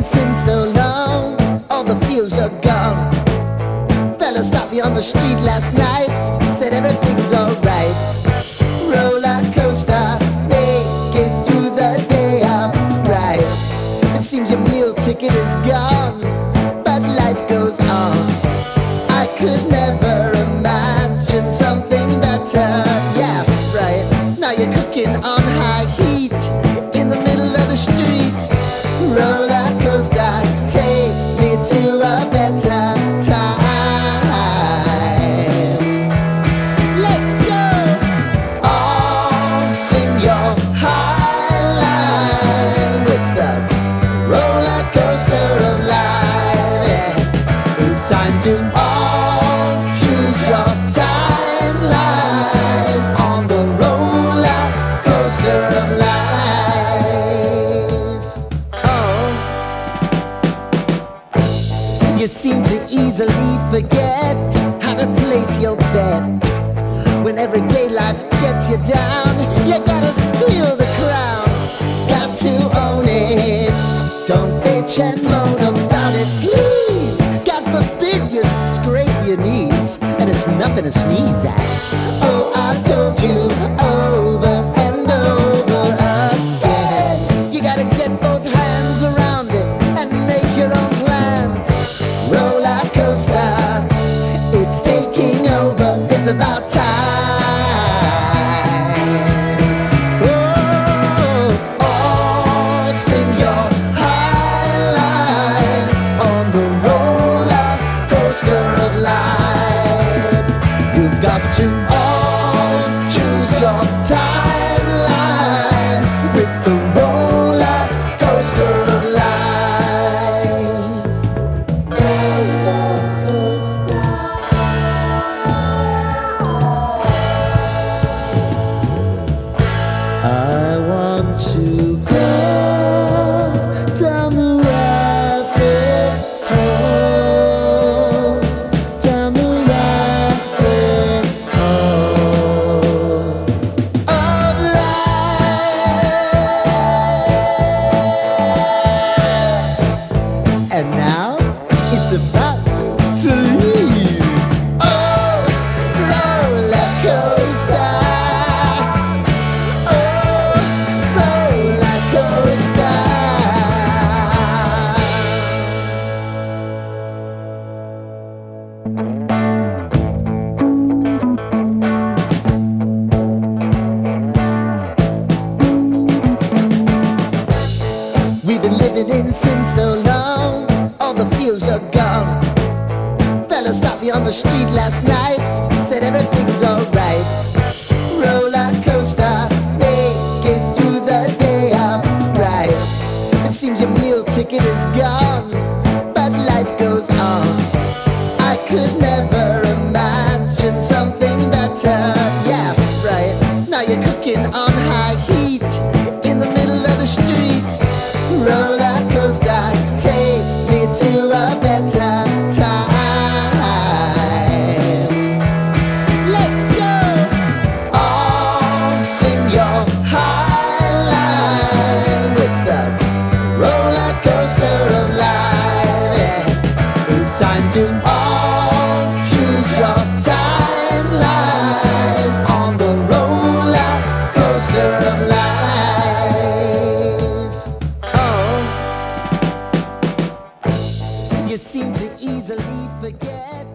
since so long, all the feels are gone. Fella stopped me on the street last night, said everything's alright. Roller coaster, make it through the day upright. It seems your meal ticket is gone, but life goes on. I could never imagine something better. Yeah, right. Now you're cooking on high heat in the middle of the street. Roller coaster, take me to a better time. Let's go. All sing your high line with the roller coaster of life. Yeah. It's time to all choose your timeline on the roller coaster of life. You seem to easily forget how to place your bet. When everyday life gets you down, you gotta steal the crown. Got to own it. Don't bitch and moan about it, please. God forbid you scrape your knees, and it's nothing to sneeze at. Oh, I've told you over and over again, you gotta get both hands around it and make your own plans. Roller coaster, it's taking over, it's about time. Oh, all sing your high line on the roller coaster of life. You've got to all choose your timeline with the roller coaster of life. I want to go down the rabbit hole, down the rabbit hole of life. And now it's about to leave. Oh, roller coaster. We've been living in sin so long, all the feels are gone. Fella stopped me on the street last night, said everything's alright. Roller coaster, make it through the day upright. It seems your meal ticket is gone, but life goes on. I could never imagine something better. Yeah, right. Now you're cooking on high heat in the middle of the street. Roller coaster, take me to a better time. Let's go. All sing your high line with the roller coaster of life. Yeah. It's time to all choose your timeline on the roller coaster of life. You seem to easily forget